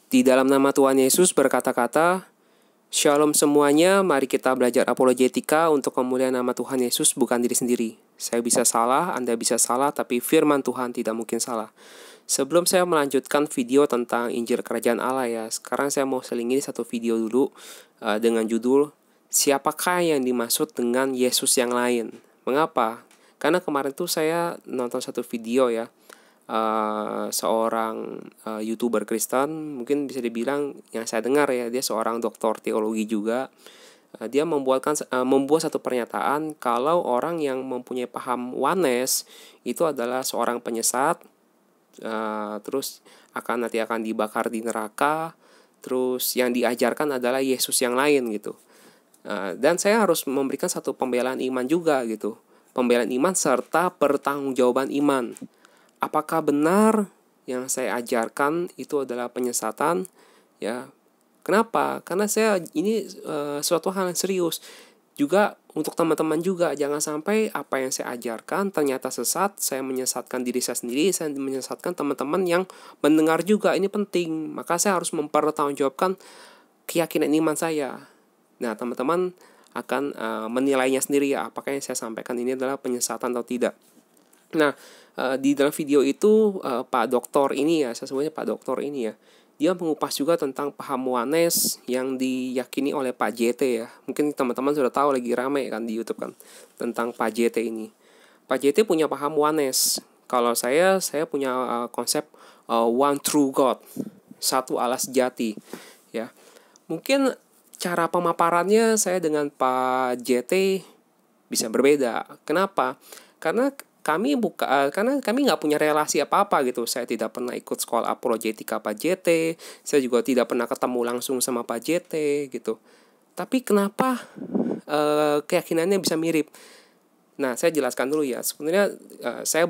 Di dalam nama Tuhan Yesus berkata-kata, Shalom semuanya, mari kita belajar apologetika untuk kemuliaan nama Tuhan Yesus, bukan diri sendiri. Saya bisa salah, Anda bisa salah, tapi firman Tuhan tidak mungkin salah. Sebelum saya melanjutkan video tentang Injil Kerajaan Allah ya, sekarang saya mau selingin satu video dulu dengan judul Siapakah yang dimaksud dengan Yesus yang lain? Mengapa? Karena kemarin tuh saya nonton satu video ya, seorang YouTuber Kristen, mungkin bisa dibilang yang saya dengar ya, dia seorang doktor teologi juga. Dia membuat satu pernyataan kalau orang yang mempunyai paham oneness itu adalah seorang penyesat, terus nanti akan dibakar di neraka, terus yang diajarkan adalah Yesus yang lain gitu. Dan saya harus memberikan satu pembelaan iman juga gitu, pembelaan iman serta pertanggungjawaban iman. Apakah benar yang saya ajarkan itu adalah penyesatan? Ya, kenapa? Karena ini suatu hal yang serius. Juga untuk teman-teman juga, jangan sampai apa yang saya ajarkan ternyata sesat. Saya menyesatkan diri saya sendiri, saya menyesatkan teman-teman yang mendengar juga. Ini penting. Maka saya harus mempertanggungjawabkan keyakinan iman saya. Nah, teman-teman akan menilainya sendiri ya, apakah yang saya sampaikan ini adalah penyesatan atau tidak. Nah, di dalam video itu Pak Doktor ini ya, saya sebutnya Pak Doktor ini ya, dia mengupas juga tentang paham oneness yang diyakini oleh Pak JT ya. Mungkin teman-teman sudah tahu, lagi rame kan di YouTube kan tentang Pak JT ini. Pak JT punya paham oneness. Kalau saya punya konsep one true God, satu Allah sejati ya. Mungkin cara pemaparannya saya dengan Pak JT bisa berbeda. Kenapa? Karena kami nggak punya relasi apa-apa gitu. Saya tidak pernah ikut sekolah apologetika Pak JT. Saya juga tidak pernah ketemu langsung sama Pak JT gitu. Tapi kenapa keyakinannya bisa mirip? Nah, saya jelaskan dulu ya. Sebenarnya saya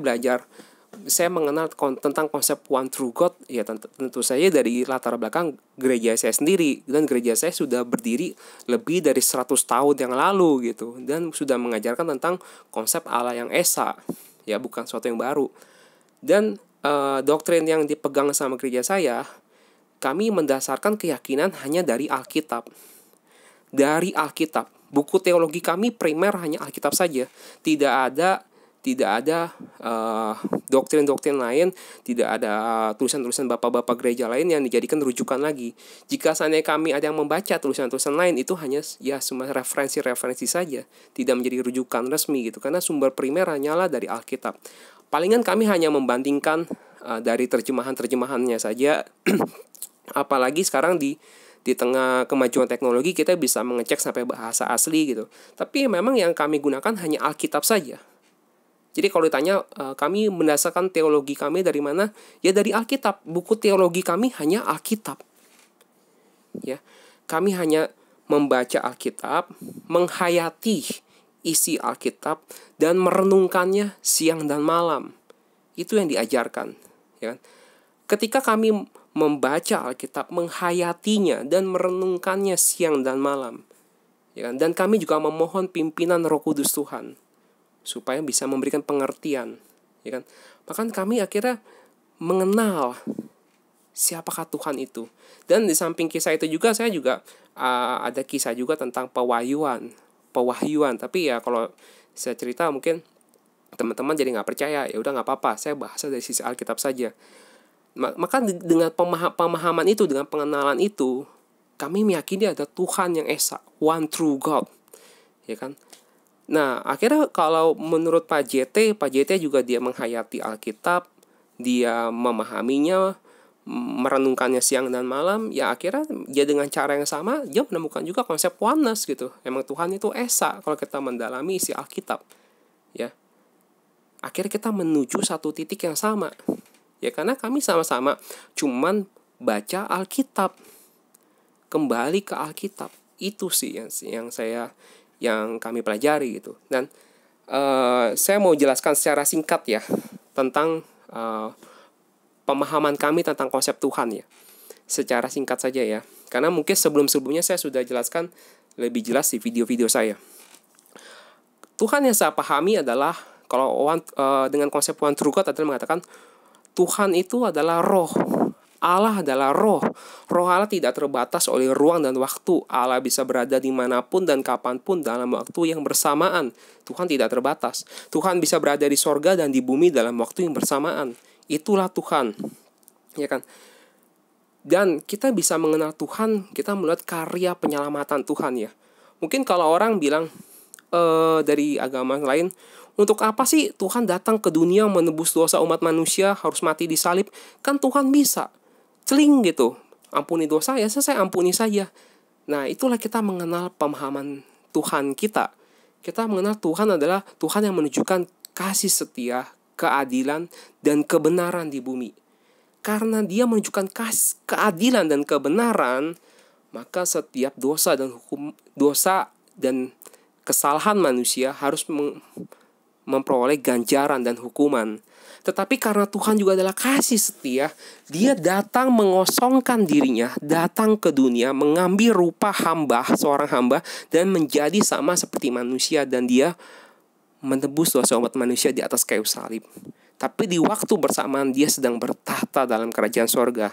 mengenal tentang konsep one true God ya tentu saja dari latar belakang gereja saya sendiri, dan gereja saya sudah berdiri lebih dari 100 tahun yang lalu gitu, dan sudah mengajarkan tentang konsep Allah yang esa ya, bukan sesuatu yang baru. Dan doktrin yang dipegang sama gereja saya, kami mendasarkan keyakinan hanya dari Alkitab. Dari Alkitab, buku teologi kami primer hanya Alkitab saja. Tidak ada doktrin-doktrin lain, tidak ada tulisan-tulisan bapak-bapak gereja lain yang dijadikan rujukan lagi. Jika seandainya kami ada yang membaca tulisan-tulisan lain, itu hanya ya semua referensi-referensi saja, tidak menjadi rujukan resmi gitu, karena sumber primer hanyalah dari Alkitab. Palingan kami hanya membandingkan dari terjemahan-terjemahannya saja. Apalagi sekarang di tengah kemajuan teknologi, kita bisa mengecek sampai bahasa asli gitu. Tapi memang yang kami gunakan hanya Alkitab saja. Jadi kalau ditanya kami mendasarkan teologi kami dari mana? Ya dari Alkitab. Buku teologi kami hanya Alkitab. Ya. Kami hanya membaca Alkitab, menghayati isi Alkitab, dan merenungkannya siang dan malam. Itu yang diajarkan, ya. Ketika kami membaca Alkitab, menghayatinya dan merenungkannya siang dan malam, ya, dan kami juga memohon pimpinan Roh Kudus Tuhan supaya bisa memberikan pengertian, ya kan? Bahkan kami akhirnya mengenal siapakah Tuhan itu. Dan di samping kisah itu juga, saya juga ada kisah juga tentang pewahyuan. Tapi ya kalau saya cerita mungkin teman-teman jadi nggak percaya. Ya udah nggak apa-apa, saya bahas dari sisi Alkitab saja. Maka dengan pemahaman itu, dengan pengenalan itu, kami meyakini ada Tuhan yang esa, one true God, ya kan? Nah, akhirnya kalau menurut Pak JT juga dia menghayati Alkitab, dia memahaminya, merenungkannya siang dan malam, ya akhirnya dia dengan cara yang sama, dia menemukan juga konsep oneness gitu. Emang Tuhan itu esa kalau kita mendalami isi Alkitab, ya. Akhirnya kita menuju satu titik yang sama, ya, karena kami sama-sama cuman baca Alkitab, kembali ke Alkitab. Itu sih yang kami pelajari gitu. Dan saya mau jelaskan secara singkat ya tentang pemahaman kami tentang konsep Tuhan ya, secara singkat saja ya, karena mungkin sebelumnya saya sudah jelaskan lebih jelas di video-video saya. Tuhan yang saya pahami adalah, kalau dengan konsep one true God adalah mengatakan Tuhan itu adalah roh, Allah adalah roh. Roh Allah tidak terbatas oleh ruang dan waktu. Allah bisa berada dimanapun dan kapanpun dalam waktu yang bersamaan. Tuhan tidak terbatas. Tuhan bisa berada di sorga dan di bumi dalam waktu yang bersamaan. Itulah Tuhan, ya kan? Dan kita bisa mengenal Tuhan, kita melihat karya penyelamatan Tuhan, ya. Mungkin kalau orang bilang dari agama lain, untuk apa sih Tuhan datang ke dunia menebus dosa umat manusia, harus mati di salib? Kan Tuhan bisa celing gitu, ampuni dosa ya selesai, ampuni saja. Nah, itulah kita mengenal pemahaman Tuhan kita. Kita mengenal Tuhan adalah Tuhan yang menunjukkan kasih setia, keadilan, dan kebenaran di bumi. Karena dia menunjukkan keadilan dan kebenaran, maka setiap dosa dan kesalahan manusia harus memperoleh ganjaran dan hukuman. Tetapi karena Tuhan juga adalah kasih setia, dia datang mengosongkan dirinya, datang ke dunia, mengambil rupa hamba, seorang hamba, dan menjadi sama seperti manusia. Dan dia menebus dosa umat manusia di atas kayu salib. Tapi di waktu bersamaan dia sedang bertahta dalam kerajaan sorga.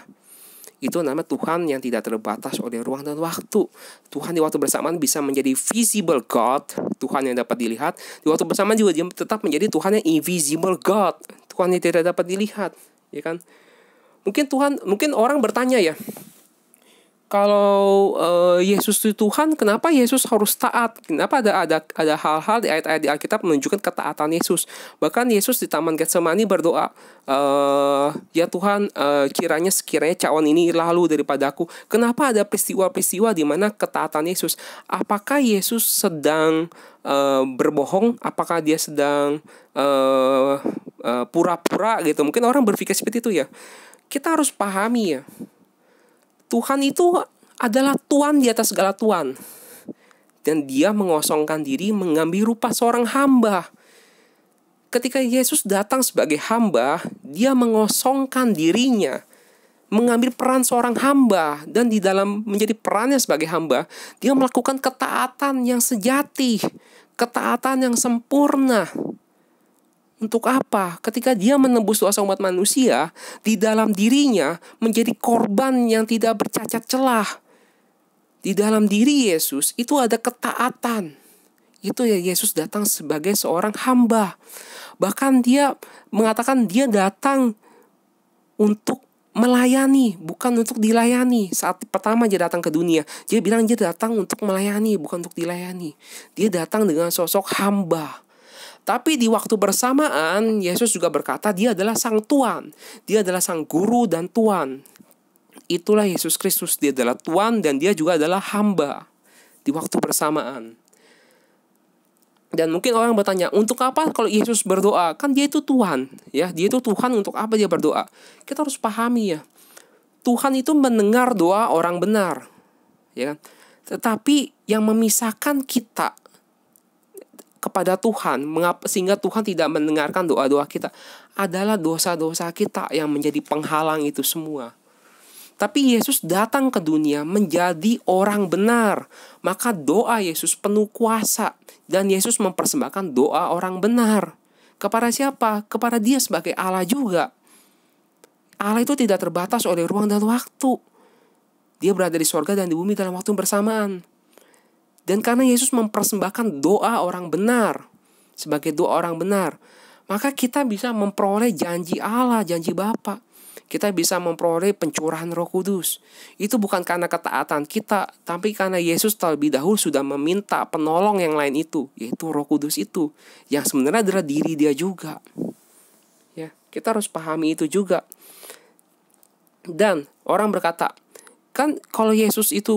Itu nama Tuhan yang tidak terbatas oleh ruang dan waktu. Tuhan di waktu bersamaan bisa menjadi visible God, Tuhan yang dapat dilihat. Di waktu bersamaan juga dia tetap menjadi Tuhan yang invisible God, Tuhan yang tidak dapat dilihat, ya kan? Mungkin orang bertanya ya, kalau Yesus itu Tuhan, kenapa Yesus harus taat? Kenapa ada hal-hal di ayat-ayat di Alkitab menunjukkan ketaatan Yesus? Bahkan Yesus di Taman Getsemani berdoa, ya Tuhan, sekiranya cawan ini lalu daripadaku. Kenapa ada peristiwa-peristiwa di mana ketaatan Yesus? Apakah Yesus sedang berbohong? Apakah dia sedang pura-pura gitu? Mungkin orang berpikir seperti itu ya. Kita harus pahami ya, Tuhan itu adalah Tuhan di atas segala Tuhan. Dan dia mengosongkan diri, mengambil rupa seorang hamba. Ketika Yesus datang sebagai hamba, dia mengosongkan dirinya, mengambil peran seorang hamba. Dan di dalam menjadi perannya sebagai hamba, dia melakukan ketaatan yang sejati, ketaatan yang sempurna. Untuk apa? Ketika dia menebus dosa umat manusia, di dalam dirinya menjadi korban yang tidak bercacat celah. Di dalam diri Yesus itu ada ketaatan. Itu ya, Yesus datang sebagai seorang hamba. Bahkan dia mengatakan dia datang untuk melayani, bukan untuk dilayani. Saat pertama dia datang ke dunia, dia bilang dia datang untuk melayani, bukan untuk dilayani. Dia datang dengan sosok hamba. Tapi di waktu bersamaan, Yesus juga berkata dia adalah sang Tuhan. Dia adalah sang guru dan Tuhan. Itulah Yesus Kristus. Dia adalah Tuhan dan dia juga adalah hamba. Di waktu bersamaan. Dan mungkin orang bertanya, untuk apa kalau Yesus berdoa? Kan dia itu Tuhan. Ya, dia itu Tuhan, untuk apa dia berdoa? Kita harus pahami ya. Tuhan itu mendengar doa orang benar. Ya kan? Tetapi yang memisahkan kita kepada Tuhan, sehingga Tuhan tidak mendengarkan doa-doa kita, adalah dosa-dosa kita yang menjadi penghalang itu semua. Tapi Yesus datang ke dunia menjadi orang benar, maka doa Yesus penuh kuasa, dan Yesus mempersembahkan doa orang benar. Kepada siapa? Kepada dia sebagai Allah juga. Allah itu tidak terbatas oleh ruang dan waktu. Dia berada di sorga dan di bumi dalam waktu bersamaan. Dan karena Yesus mempersembahkan doa orang benar sebagai doa orang benar, maka kita bisa memperoleh janji Allah, janji Bapa. Kita bisa memperoleh pencurahan Roh Kudus. Itu bukan karena ketaatan kita, tapi karena Yesus terlebih dahulu sudah meminta penolong yang lain itu, yaitu Roh Kudus itu, yang sebenarnya adalah diri dia juga. Ya, kita harus pahami itu juga. Dan orang berkata, kan kalau Yesus itu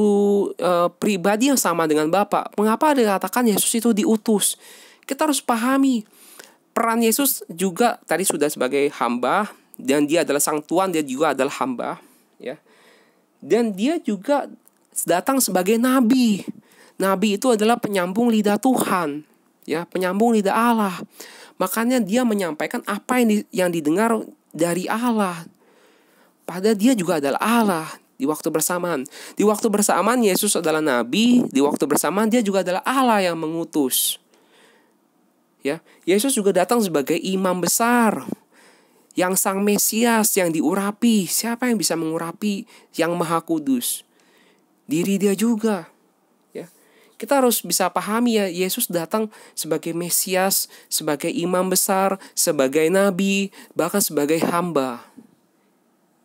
pribadi yang sama dengan Bapa, mengapa dikatakan Yesus itu diutus? Kita harus pahami peran Yesus juga tadi sudah sebagai hamba, dan dia adalah sang Tuhan, dia juga adalah hamba, ya. Dan dia juga datang sebagai nabi. Nabi itu adalah penyambung lidah Tuhan, ya, penyambung lidah Allah. Makanya dia menyampaikan apa yang didengar dari Allah. Padahal dia juga adalah Allah. Di waktu bersamaan. Di waktu bersamaan Yesus adalah nabi, di waktu bersamaan dia juga adalah Allah yang mengutus. Ya, Yesus juga datang sebagai imam besar. Yang Sang Mesias yang diurapi. Siapa yang bisa mengurapi Yang Maha Kudus? Diri Dia juga. Ya. Kita harus bisa pahami ya, Yesus datang sebagai Mesias, sebagai imam besar, sebagai nabi, bahkan sebagai hamba.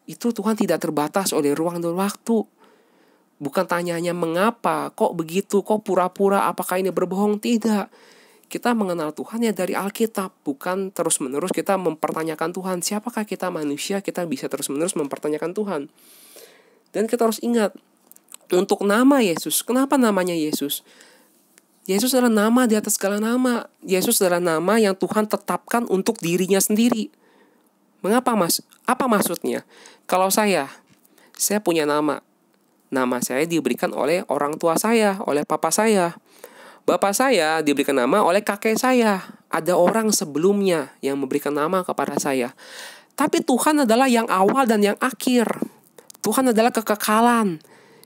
Itu Tuhan tidak terbatas oleh ruang dan waktu. Bukan tanyanya mengapa, kok begitu, kok pura-pura, apakah ini berbohong? Tidak. Kita mengenal Tuhan ya dari Alkitab, bukan terus-menerus kita mempertanyakan Tuhan. Siapakah kita manusia, kita bisa terus-menerus mempertanyakan Tuhan. Dan kita harus ingat, untuk nama Yesus, kenapa namanya Yesus? Yesus adalah nama di atas segala nama. Yesus adalah nama yang Tuhan tetapkan untuk dirinya sendiri. Mengapa mas? Apa maksudnya? Kalau saya punya nama. Nama saya diberikan oleh orang tua saya, oleh papa saya. Bapak saya diberikan nama oleh kakek saya. Ada orang sebelumnya yang memberikan nama kepada saya. Tapi Tuhan adalah yang awal dan yang akhir. Tuhan adalah kekekalan.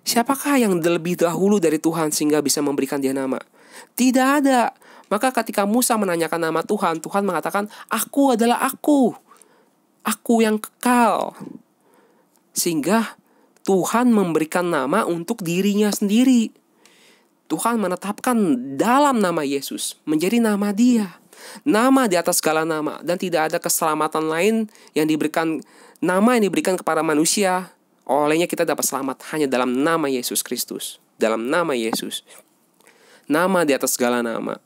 Siapakah yang lebih dahulu dari Tuhan sehingga bisa memberikan dia nama? Tidak ada. Maka ketika Musa menanyakan nama Tuhan, Tuhan mengatakan, aku adalah aku. Aku yang kekal. Sehingga Tuhan memberikan nama untuk dirinya sendiri. Tuhan menetapkan dalam nama Yesus menjadi nama Dia. Nama di atas segala nama. Dan tidak ada keselamatan lain yang diberikan, nama yang diberikan kepada manusia. Olehnya kita dapat selamat hanya dalam nama Yesus Kristus. Dalam nama Yesus. Nama di atas segala nama.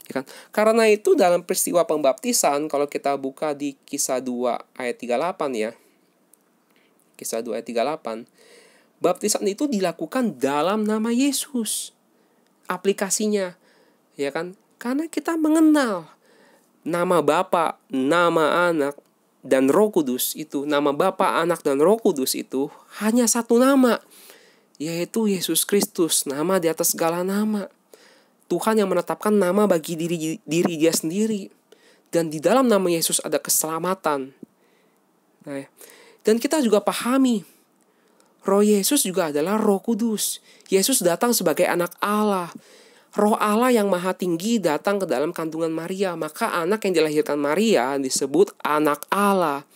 Ya kan? Karena itu dalam peristiwa pembaptisan, kalau kita buka di Kisah 2 ayat 38 ya. Kisah 2 ayat 38. Baptisan itu dilakukan dalam nama Yesus. Aplikasinya, ya kan? Karena kita mengenal nama Bapa, nama Anak, dan Roh Kudus itu. Nama Bapa, Anak, dan Roh Kudus itu hanya satu nama, yaitu Yesus Kristus. Nama di atas segala nama. Tuhan yang menetapkan nama bagi diri Dia sendiri. Dan di dalam nama Yesus ada keselamatan. Nah, dan kita juga pahami, Roh Yesus juga adalah Roh Kudus. Yesus datang sebagai anak Allah. Roh Allah yang maha tinggi datang ke dalam kandungan Maria. Maka anak yang dilahirkan Maria disebut anak Allah.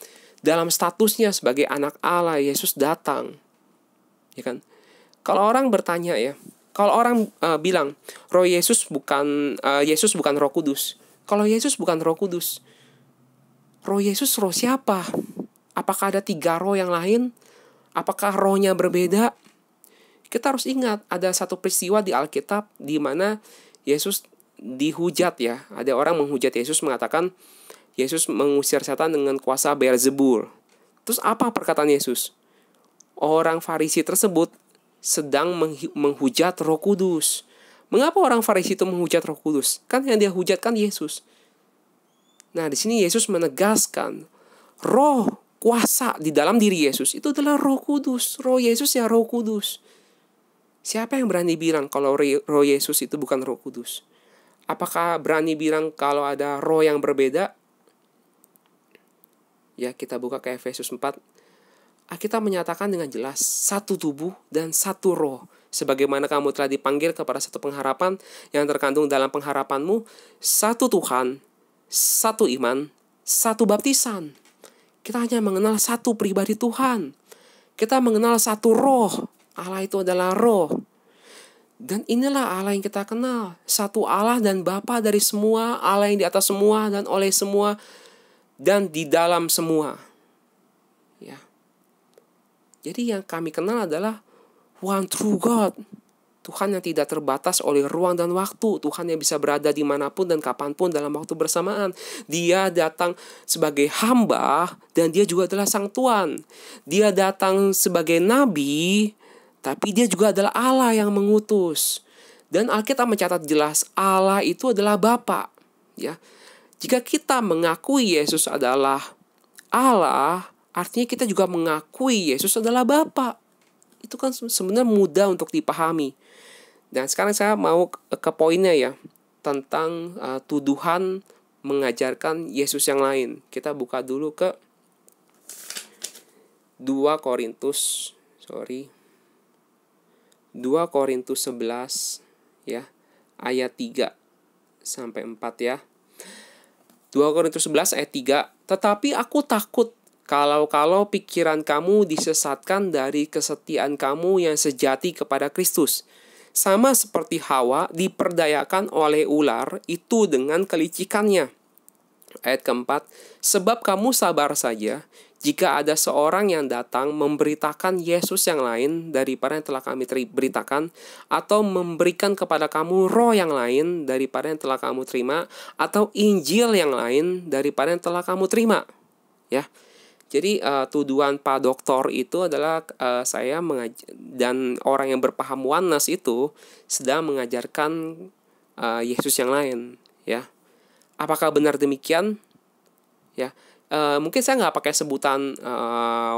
Dalam statusnya sebagai anak Allah, Yesus datang. Ya kan? Kalau orang bertanya ya, kalau orang bilang Yesus bukan Roh Kudus. Kalau Yesus bukan Roh Kudus, Roh Yesus roh siapa? Apakah ada 3 roh yang lain? Apakah rohnya berbeda? Kita harus ingat, ada satu peristiwa di Alkitab di mana Yesus dihujat ya. Ada orang menghujat Yesus, mengatakan Yesus mengusir setan dengan kuasa Beelzebul. Terus apa perkataan Yesus? Orang Farisi tersebut sedang menghujat Roh Kudus. Mengapa orang Farisi itu menghujat Roh Kudus? Kan yang dia hujat kan Yesus. Nah, di sini Yesus menegaskan roh kuasa di dalam diri Yesus itu adalah Roh Kudus. Roh Yesus ya Roh Kudus. Siapa yang berani bilang kalau Roh Yesus itu bukan Roh Kudus? Apakah berani bilang kalau ada roh yang berbeda? Ya, kita buka ke Efesus 4. Kita menyatakan dengan jelas, satu tubuh dan satu roh. Sebagaimana kamu telah dipanggil kepada satu pengharapan yang terkandung dalam pengharapanmu, satu Tuhan, satu iman, satu baptisan. Kita hanya mengenal satu pribadi Tuhan. Kita mengenal satu roh. Allah itu adalah roh. Dan inilah Allah yang kita kenal. Satu Allah dan Bapa dari semua, Allah yang di atas semua dan oleh semua dan di dalam semua. Ya. Jadi yang kami kenal adalah one true God. Tuhan yang tidak terbatas oleh ruang dan waktu. Tuhan yang bisa berada dimanapun dan kapanpun dalam waktu bersamaan. Dia datang sebagai hamba dan dia juga adalah sang Tuan. Dia datang sebagai nabi, tapi dia juga adalah Allah yang mengutus. Dan Alkitab mencatat jelas Allah itu adalah Bapa. Ya. Jika kita mengakui Yesus adalah Allah, artinya kita juga mengakui Yesus adalah Bapa. Itu kan sebenarnya mudah untuk dipahami. Dan sekarang saya mau ke poinnya ya, tentang tuduhan mengajarkan Yesus yang lain. Kita buka dulu ke 2 Korintus 11 ya, ayat 3 sampai 4 ya. 2 Korintus 11 ayat 3, tetapi aku takut kalau pikiran kamu disesatkan dari kesetiaan kamu yang sejati kepada Kristus. Sama seperti Hawa diperdayakan oleh ular itu dengan kelicikannya. Ayat keempat, sebab kamu sabar saja jika ada seorang yang datang memberitakan Yesus yang lain daripada yang telah kami beritakan, atau memberikan kepada kamu roh yang lain daripada yang telah kamu terima, atau Injil yang lain daripada yang telah kamu terima. Ya, jadi tuduhan Pak Doktor itu adalah saya dan orang yang berpaham oneness itu sedang mengajarkan Yesus yang lain. Ya, apakah benar demikian? Ya, mungkin saya nggak pakai sebutan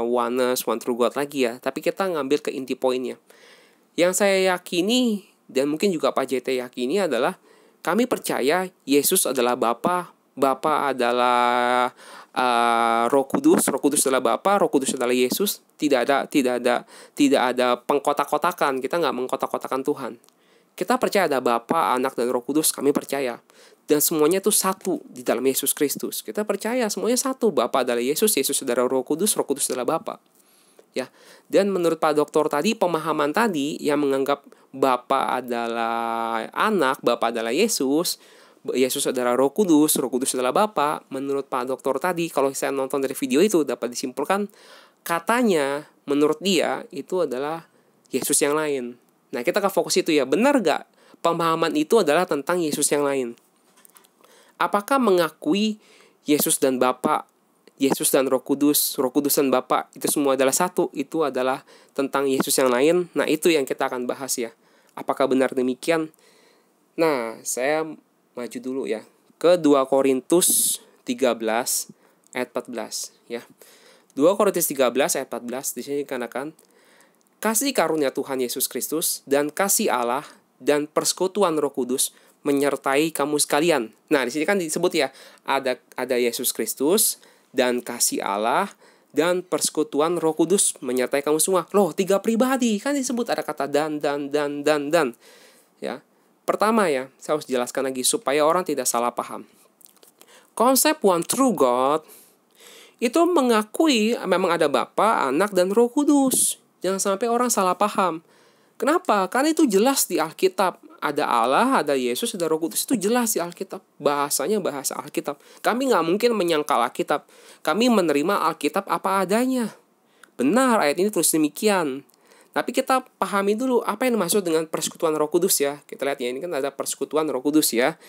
oneness, one true God lagi ya, tapi kita ngambil ke inti poinnya. Yang saya yakini dan mungkin juga Pak JT yakini adalah kami percaya Yesus adalah Bapa, Bapa adalah Roh Kudus adalah Bapa, Roh Kudus adalah Yesus. Tidak ada pengkotak-kotakan. Kita nggak mengkotak-kotakan Tuhan. Kita percaya ada Bapa, Anak, dan Roh Kudus. Kami percaya. Dan semuanya itu satu di dalam Yesus Kristus. Kita percaya semuanya satu. Bapa adalah Yesus, Yesus adalah Roh Kudus adalah Bapa. Ya. Dan menurut Pak Doktor tadi, pemahaman tadi yang menganggap Bapa adalah Anak, Bapa adalah Yesus, Yesus adalah Roh Kudus adalah Bapa. Menurut Pak Doktor tadi, kalau saya nonton dari video itu dapat disimpulkan, katanya menurut dia itu adalah Yesus yang lain. Nah, kita akan fokus itu ya. Benar gak pemahaman itu adalah tentang Yesus yang lain? Apakah mengakui Yesus dan Bapa, Yesus dan Roh Kudus dan Bapa itu semua adalah satu, itu adalah tentang Yesus yang lain? Nah, itu yang kita akan bahas ya. Apakah benar demikian? Nah, saya maju dulu ya ke 2 Korintus 13 ayat 14 ya. 2 Korintus 13 ayat 14 di sini dikatakan, kasih karunia Tuhan Yesus Kristus dan kasih Allah dan persekutuan Roh Kudus menyertai kamu sekalian. Nah, di sini kan disebut ya, ada Yesus Kristus dan kasih Allah dan persekutuan Roh Kudus menyertai kamu semua. Loh, 3 pribadi kan disebut, ada kata dan ya. Pertama ya, saya harus jelaskan lagi supaya orang tidak salah paham. Konsep one true God itu mengakui memang ada Bapa, Anak, dan Roh Kudus. Jangan sampai orang salah paham. Kenapa? Karena itu jelas di Alkitab. Ada Allah, ada Yesus, ada Roh Kudus. Itu jelas di Alkitab. Bahasanya bahasa Alkitab. Kami nggak mungkin menyangkal Alkitab. Kami menerima Alkitab apa adanya. Benar, ayat ini tulis demikian. Tapi kita pahami dulu apa yang dimaksud dengan persekutuan Roh Kudus ya. Kita lihat ya, ini kan ada persekutuan Roh Kudus ya.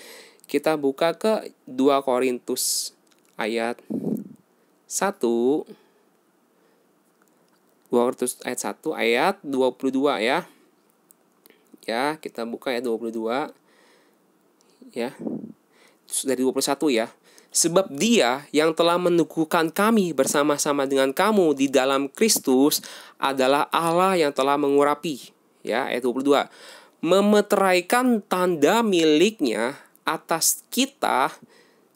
Kita buka ke 2 Korintus ayat 1. 2 Korintus ayat 1 ayat 22 ya. Ya, kita buka ayat 22. Ya. Terus dari 21 ya. Sebab Dia yang telah meneguhkan kami bersama-sama dengan kamu di dalam Kristus adalah Allah yang telah mengurapi. Ya, ayat 22. Memeteraikan tanda miliknya atas kita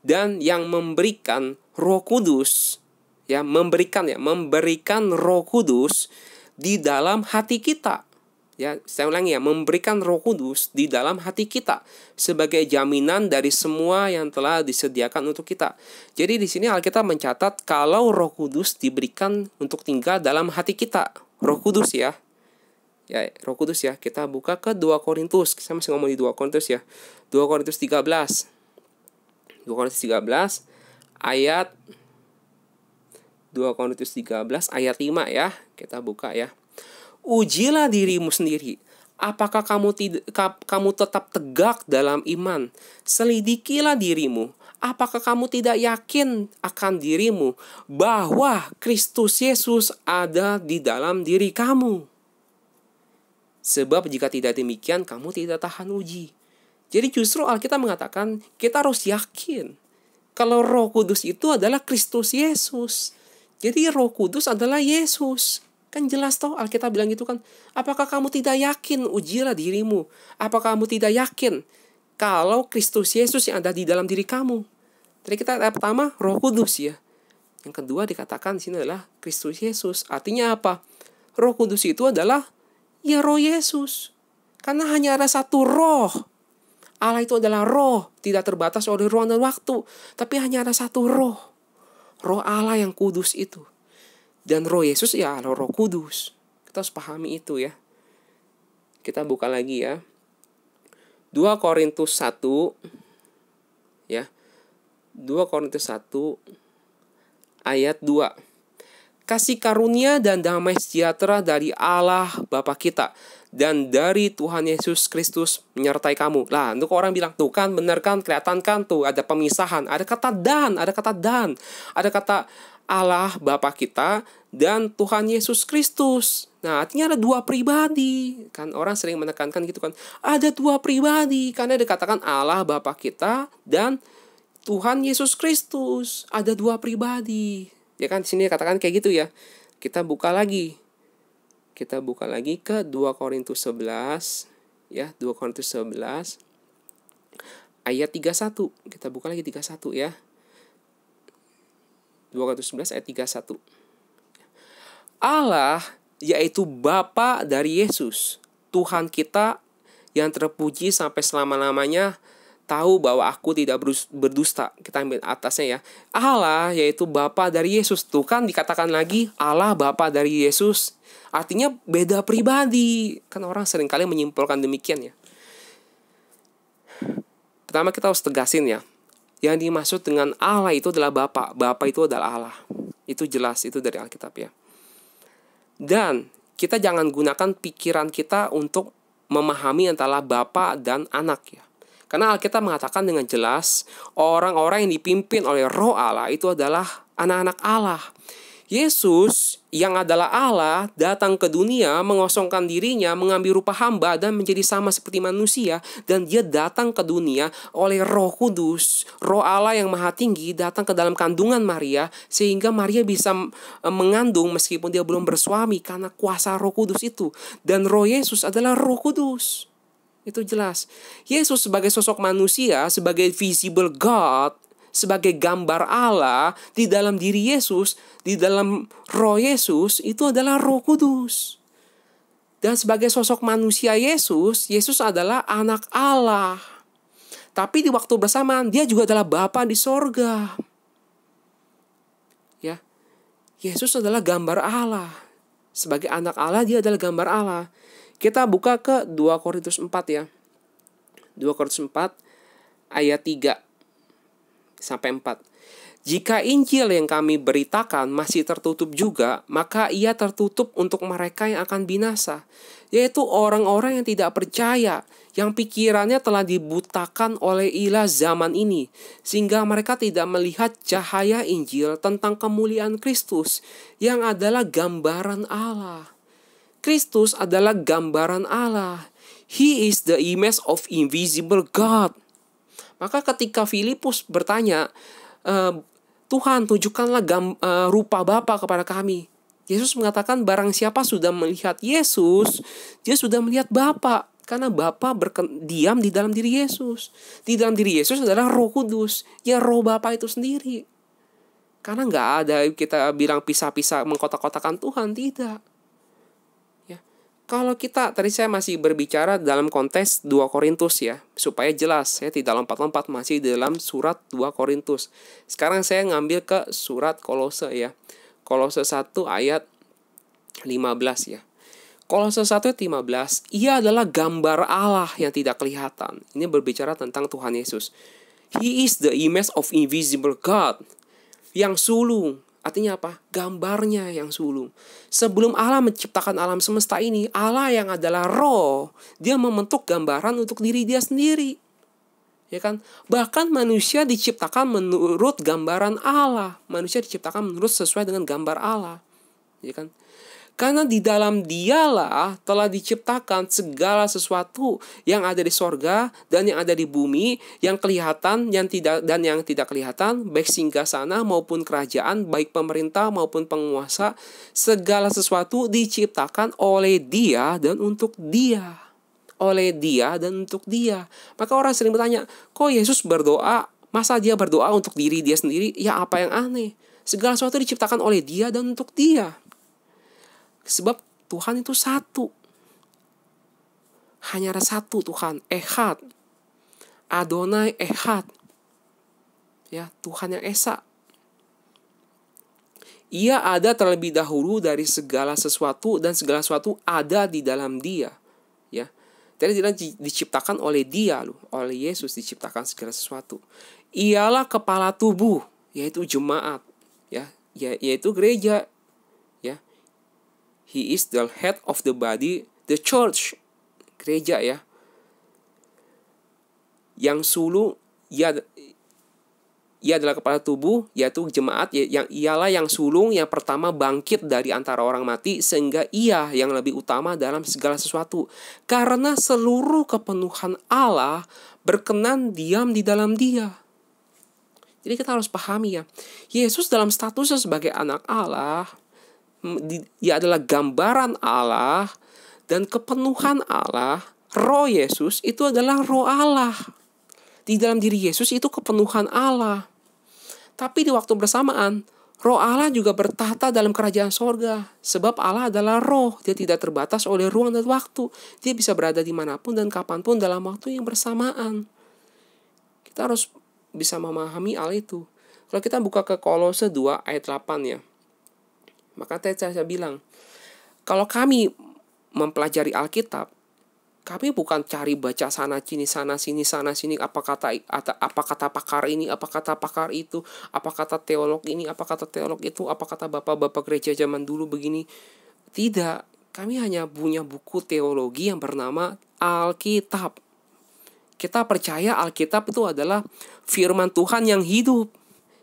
dan yang memberikan Roh Kudus. Ya, memberikan Roh Kudus di dalam hati kita. Ya, saya ulangi ya, memberikan Roh Kudus di dalam hati kita sebagai jaminan dari semua yang telah disediakan untuk kita. Jadi di sini Alkitab mencatat kalau Roh Kudus diberikan untuk tinggal dalam hati kita. Roh Kudus ya. Ya, Roh Kudus ya. Kita buka ke 2 Korintus. Saya masih ngomong di 2 Korintus ya. 2 Korintus 13. 2 Korintus 13 ayat 2 Korintus 13 ayat 5 ya. Kita buka ya. Ujilah dirimu sendiri. Apakah kamu tetap tegak dalam iman? Selidikilah dirimu. Apakah kamu tidak yakin akan dirimu bahwa Kristus Yesus ada di dalam diri kamu? Sebab jika tidak demikian, kamu tidak tahan uji. Jadi justru Alkitab mengatakan kita harus yakin kalau Roh Kudus itu adalah Kristus Yesus. Jadi Roh Kudus adalah Yesus. Kan jelas toh Alkitab bilang gitu kan. Apakah kamu tidak yakin? Ujilah dirimu. Apakah kamu tidak yakin kalau Kristus Yesus yang ada di dalam diri kamu? Tadi kita pertama Roh Kudus ya. Yang kedua dikatakan di sini adalah Kristus Yesus. Artinya apa? Roh Kudus itu adalah ya Roh Yesus. Karena hanya ada satu roh. Allah itu adalah roh, tidak terbatas oleh ruang dan waktu. Tapi hanya ada satu roh. Roh Allah yang kudus itu. Dan roh Yesus ya roh kudus. Kita harus pahami itu ya. Kita buka lagi ya. 2 Korintus 1 ya. 2 Korintus 1 ayat 2. Kasih karunia dan damai sejahtera dari Allah Bapa kita dan dari Tuhan Yesus Kristus menyertai kamu. Lah, untuk orang bilang, tuh kan benar kan, kelihatan kan tuh ada pemisahan, ada kata dan, ada kata Allah Bapa kita dan Tuhan Yesus Kristus. Nah, artinya ada dua pribadi. Kan orang sering menekankan gitu kan. Ada dua pribadi karena dikatakan Allah Bapa kita dan Tuhan Yesus Kristus. Ada dua pribadi. Ya kan di sini katakan kayak gitu ya. Kita buka lagi ke 2 Korintus 11 ya, 2 Korintus 11 ayat 31. Kita buka lagi 31 ya. 2 Korintus 11 ayat 31. Allah yaitu Bapa dari Yesus, Tuhan kita yang terpuji sampai selama-lamanya, tahu bahwa aku tidak berdusta. Kita ambil atasnya ya. Allah yaitu Bapa dari Yesus. Tuh kan dikatakan lagi Allah Bapa dari Yesus. Artinya beda pribadi. Kan orang seringkali menyimpulkan demikian ya. Pertama kita harus tegasin ya. Yang dimaksud dengan Allah itu adalah Bapa. Bapa itu adalah Allah. Itu jelas, itu dari Alkitab ya. Dan kita jangan gunakan pikiran kita untuk memahami antara Bapa dan anak ya. Karena Alkitab mengatakan dengan jelas, orang-orang yang dipimpin oleh Roh Allah itu adalah anak-anak Allah. Yesus yang adalah Allah datang ke dunia, mengosongkan dirinya, mengambil rupa hamba dan menjadi sama seperti manusia. Dan dia datang ke dunia oleh Roh Kudus. Roh Allah yang maha tinggi datang ke dalam kandungan Maria, sehingga Maria bisa mengandung meskipun dia belum bersuami karena kuasa Roh Kudus itu. Dan Roh Yesus adalah Roh Kudus. Itu jelas. Yesus sebagai sosok manusia, sebagai visible God, sebagai gambar Allah, di dalam diri Yesus, di dalam Roh Yesus, itu adalah Roh Kudus. Dan sebagai sosok manusia Yesus adalah anak Allah. Tapi di waktu bersamaan, dia juga adalah Bapa di sorga. Ya, Yesus adalah gambar Allah. Sebagai anak Allah, dia adalah gambar Allah. Kita buka ke 2 Korintus 4 ya. 2 Korintus 4 ayat 3 sampai 4. Jika Injil yang kami beritakan masih tertutup juga, maka ia tertutup untuk mereka yang akan binasa, yaitu orang-orang yang tidak percaya, yang pikirannya telah dibutakan oleh ilah zaman ini, sehingga mereka tidak melihat cahaya Injil tentang kemuliaan Kristus, yang adalah gambaran Allah. Kristus adalah gambaran Allah. He is the image of invisible God. Maka ketika Filipus bertanya, Tuhan tunjukkanlah rupa Bapa kepada kami. Yesus mengatakan barang siapa sudah melihat Yesus, dia sudah melihat Bapa. Karena Bapa diam di dalam diri Yesus. Di dalam diri Yesus adalah Roh Kudus. Ya Roh Bapa itu sendiri. Karena gak ada kita bilang pisah-pisah mengkotak-kotakan Tuhan, tidak. Kalau kita, tadi saya masih berbicara dalam konteks 2 Korintus ya, supaya jelas, saya tidak lompat-lompat, masih dalam surat 2 Korintus. Sekarang saya ngambil ke surat Kolose ya. Kolose 1 ayat 15 ya. Kolose 1 ayat 15, ia adalah gambar Allah yang tidak kelihatan. Ini berbicara tentang Tuhan Yesus. He is the image of invisible God. Yang sulung. Artinya apa? Gambarnya yang sulung. Sebelum Allah menciptakan alam semesta ini, Allah yang adalah roh, dia membentuk gambaran untuk diri dia sendiri. Ya kan? Bahkan manusia diciptakan menurut gambaran Allah. Manusia diciptakan menurut sesuai dengan gambar Allah. Ya kan? Karena di dalam dialah telah diciptakan segala sesuatu yang ada di sorga dan yang ada di bumi, yang kelihatan yang tidak kelihatan, baik singgasana maupun kerajaan, baik pemerintah maupun penguasa, segala sesuatu diciptakan oleh Dia dan untuk Dia. Oleh Dia dan untuk Dia. Maka orang sering bertanya, kok Yesus berdoa? Masa dia berdoa untuk diri dia sendiri? Ya apa yang aneh? Segala sesuatu diciptakan oleh Dia dan untuk Dia. Sebab Tuhan itu satu. Hanya ada satu Tuhan, Ehad. Adonai Ehad. Ya, Tuhan yang esa. Ia ada terlebih dahulu dari segala sesuatu, dan segala sesuatu ada di dalam Dia. Ya. Tadi diciptakan oleh Dia loh, oleh Yesus diciptakan segala sesuatu. Ialah kepala tubuh, yaitu jemaat, ya, yaitu gereja, ya. He is the head of the body, the church, gereja, ya. Yang sulung, ia adalah kepala tubuh, yaitu jemaat, yang ialah yang sulung yang pertama bangkit dari antara orang mati, sehingga ia yang lebih utama dalam segala sesuatu. Karena seluruh kepenuhan Allah berkenan diam di dalam Dia. Jadi kita harus pahami, ya, Yesus dalam statusnya sebagai anak Allah, Dia adalah gambaran Allah, dan kepenuhan Allah. Roh Yesus itu adalah roh Allah. Di dalam diri Yesus itu kepenuhan Allah. Tapi di waktu bersamaan, roh Allah juga bertahta dalam kerajaan sorga. Sebab Allah adalah roh. Dia tidak terbatas oleh ruang dan waktu. Dia bisa berada dimanapun dan kapanpun dalam waktu yang bersamaan. Kita harus bisa memahami hal itu. Kalau kita buka ke Kolose 2 ayat 8, ya. Maka saya bilang, kalau kami mempelajari Alkitab, kami bukan cari baca sana sini, apa kata pakar ini, apa kata pakar itu, apa kata teolog ini, apa kata teolog itu, apa kata bapak-bapak gereja zaman dulu begini. Tidak, kami hanya punya buku teologi yang bernama Alkitab. Kita percaya Alkitab itu adalah firman Tuhan yang hidup.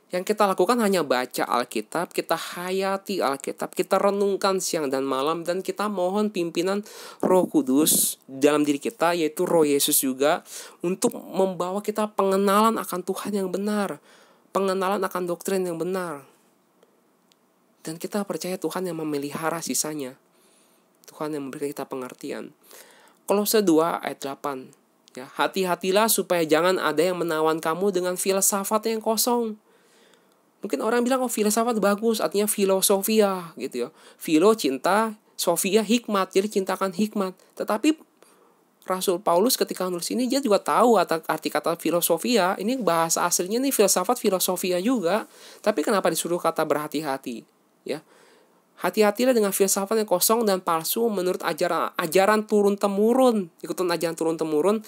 Yang kita lakukan hanya baca Alkitab, kita hayati Alkitab, kita renungkan siang dan malam, dan kita mohon pimpinan Roh Kudus dalam diri kita, yaitu Roh Yesus juga, untuk membawa kita pengenalan akan Tuhan yang benar, pengenalan akan doktrin yang benar. Dan kita percaya Tuhan yang memelihara sisanya. Tuhan yang memberi kita pengertian. Kolose 2 ayat 8. Ya, hati-hatilah supaya jangan ada yang menawan kamu dengan filsafat yang kosong. Mungkin orang bilang, oh filsafat bagus, artinya filosofia gitu ya. Philo cinta, sofia hikmat, jadi cintakan hikmat. Tetapi Rasul Paulus ketika nulis ini, dia juga tahu arti kata filosofia. Ini bahasa aslinya nih filsafat filosofia juga. Tapi kenapa disuruh kata berhati-hati? Ya, hati-hatilah dengan filsafat yang kosong dan palsu menurut ajaran turun-temurun. Ikutan ajaran turun-temurun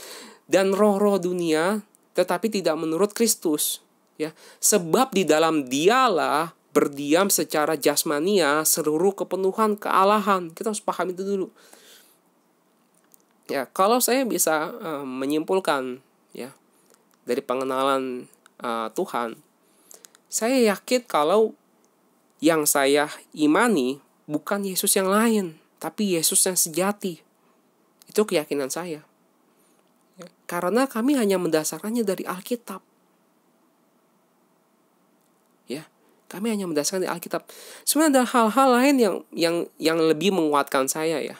dan roh-roh dunia, tetapi tidak menurut Kristus. Ya, sebab di dalam Dialah berdiam secara jasmania seluruh kepenuhan kealahan. Kita harus paham itu dulu. Ya, kalau saya bisa menyimpulkan, ya, dari pengenalan Tuhan, saya yakin kalau yang saya imani bukan Yesus yang lain, tapi Yesus yang sejati. Itu keyakinan saya. Ya, karena kami hanya mendasarkannya dari Alkitab. Ya, kami hanya mendasarkan di Alkitab. Sebenarnya ada hal-hal lain yang lebih menguatkan saya, ya.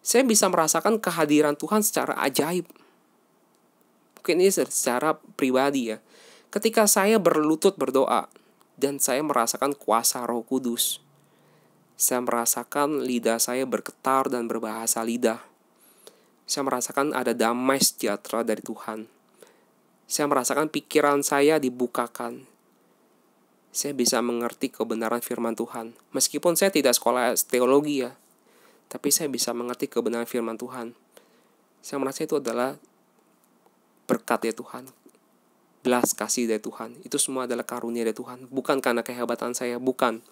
Saya bisa merasakan kehadiran Tuhan secara ajaib. Mungkin ini secara pribadi, ya. Ketika saya berlutut berdoa dan saya merasakan kuasa Roh Kudus, saya merasakan lidah saya bergetar dan berbahasa lidah. Saya merasakan ada damai sejahtera dari Tuhan. Saya merasakan pikiran saya dibukakan. Saya bisa mengerti kebenaran firman Tuhan. Meskipun saya tidak sekolah teologi, ya, tapi saya bisa mengerti kebenaran firman Tuhan. Saya merasa itu adalah berkat dari Tuhan, belas kasih dari Tuhan. Itu semua adalah karunia dari Tuhan, bukan karena kehebatan saya, bukan.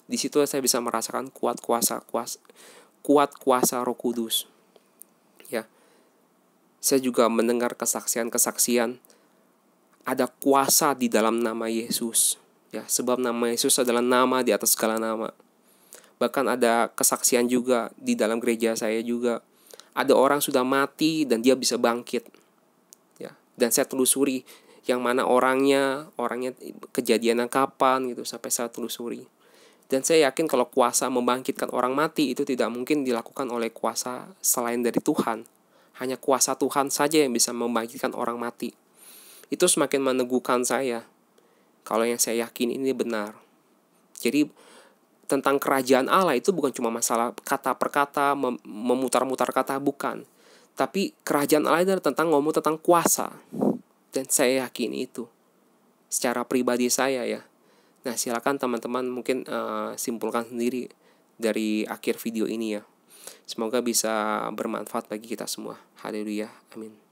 Di situ saya bisa merasakan kuat kuasa Roh Kudus. Ya, saya juga mendengar kesaksian ada kuasa di dalam nama Yesus. Ya, sebab nama Yesus adalah nama di atas segala nama. Bahkan ada kesaksian juga di dalam gereja saya juga. Ada orang sudah mati dan dia bisa bangkit. Ya, dan saya telusuri yang mana orangnya kejadiannya kapan gitu, sampai saya telusuri. Dan saya yakin kalau kuasa membangkitkan orang mati itu tidak mungkin dilakukan oleh kuasa selain dari Tuhan. Hanya kuasa Tuhan saja yang bisa membangkitkan orang mati. Itu semakin meneguhkan saya kalau yang saya yakin ini benar. Jadi tentang kerajaan Allah itu bukan cuma masalah kata per kata, memutar-mutar kata, bukan. Tapi kerajaan Allah adalah tentang ngomong tentang kuasa. Dan saya yakin itu secara pribadi saya ya. Nah, silakan teman-teman mungkin simpulkan sendiri dari akhir video ini ya. Semoga bisa bermanfaat bagi kita semua. Haleluya. Amin.